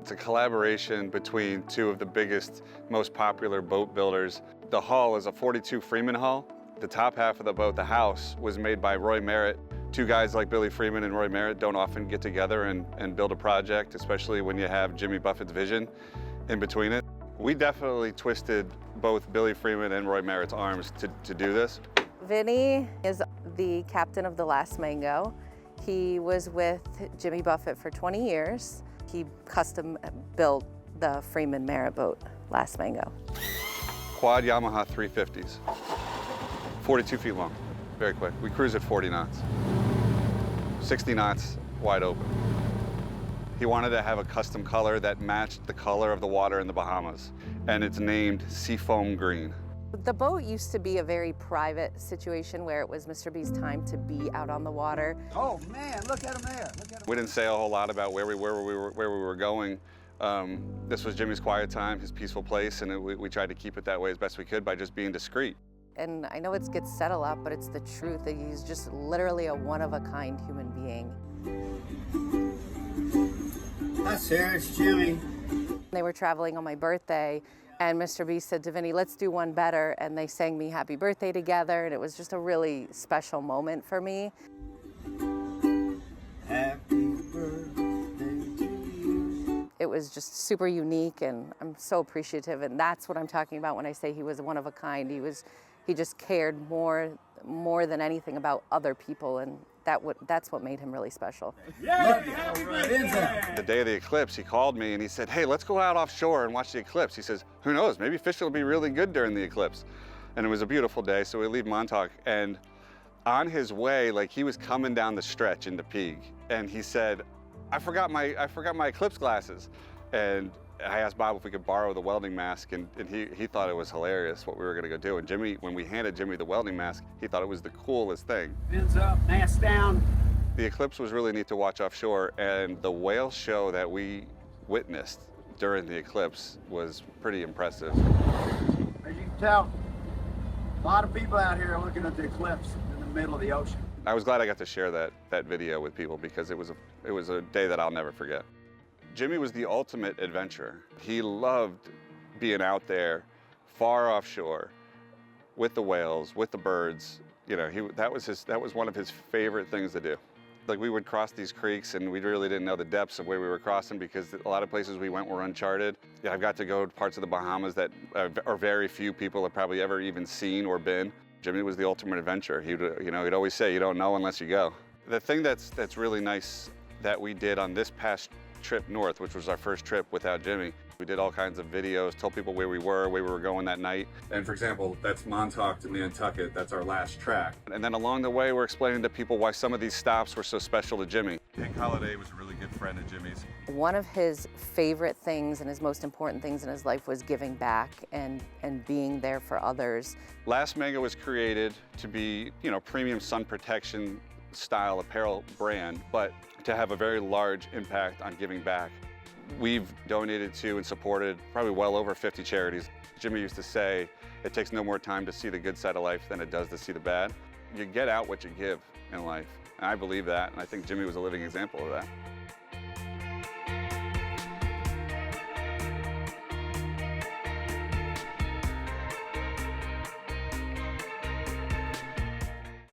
It's a collaboration between two of the biggest, most popular boat builders. The hull is a 42 Freeman hull. The top half of the boat, the house, was made by Roy Merritt. Two guys like Billy Freeman and Roy Merritt don't often get together and build a project, especially when you have Jimmy Buffett's vision in between it. We definitely twisted both Billy Freeman and Roy Merritt's arms to do this. Vinny is the captain of the Last Mango. He was with Jimmy Buffett for 20 years. He custom built the Freeman Merritt boat, Last Mango. Quad Yamaha 350s, 42 feet long, very quick. We cruise at 40 knots, 60 knots wide open. He wanted to have a custom color that matched the color of the water in the Bahamas, and it's named Seafoam Green. The boat used to be a very private situation where it was Mr. B's time to be out on the water. Oh man, look at him there. Look at him. We didn't say a whole lot about where we were going. This was Jimmy's quiet time, his peaceful place, and we tried to keep it that way as best we could by just being discreet. And I know it gets said a lot, but it's the truth that he's just literally a one-of-a-kind human being. Hi, Sarah, it's Jimmy. They were traveling on my birthday, and Mr. B said to Vinny, let's do one better, and they sang me happy birthday together, and it was just a really special moment for me. Happy birthday to you. It was just super unique, and I'm so appreciative, and that's what I'm talking about when I say he was one of a kind. He just cared more than anything about other people, and that's what made him really special. Yeah, happy birthday. The day of the eclipse, he called me and he said, hey, let's go out offshore and watch the eclipse. He says, who knows, maybe fishing will be really good during the eclipse. And it was a beautiful day, so we leave Montauk, and on his way, like he was coming down the stretch into Peak, and he said, I forgot my eclipse glasses. And I asked Bob if we could borrow the welding mask, and he thought it was hilarious what we were gonna go do. And Jimmy, when we handed Jimmy the welding mask, he thought it was the coolest thing. Fins up, mask down. The eclipse was really neat to watch offshore, and the whale show that we witnessed during the eclipse was pretty impressive. As you can tell, a lot of people out here are looking at the eclipse in the middle of the ocean. I was glad I got to share that video with people because it was a day that I'll never forget. Jimmy was the ultimate adventurer. He loved being out there, far offshore, with the whales, with the birds. You know, that was one of his favorite things to do. Like, we would cross these creeks and we really didn't know the depths of where we were crossing because a lot of places we went were uncharted. Yeah, I've got to go to parts of the Bahamas that are very few people have probably ever even seen or been. Jimmy was the ultimate adventurer. He'd always say, you don't know unless you go. The thing that's really nice that we did on this past trip north, which was our first trip without Jimmy, we did all kinds of videos, told people where we were going that night. And for example, that's Montauk to Nantucket, that's our last track. And then along the way, we're explaining to people why some of these stops were so special to Jimmy. Hank Holliday was a really good friend of Jimmy's. One of his favorite things and his most important things in his life was giving back and being there for others. Last Mango was created to be, premium sun protection style apparel brand, but to have a very large impact on giving back. We've donated to and supported probably well over 50 charities. Jimmy used to say, it takes no more time to see the good side of life than it does to see the bad. You get out what you give in life, and I believe that, and I think Jimmy was a living example of that.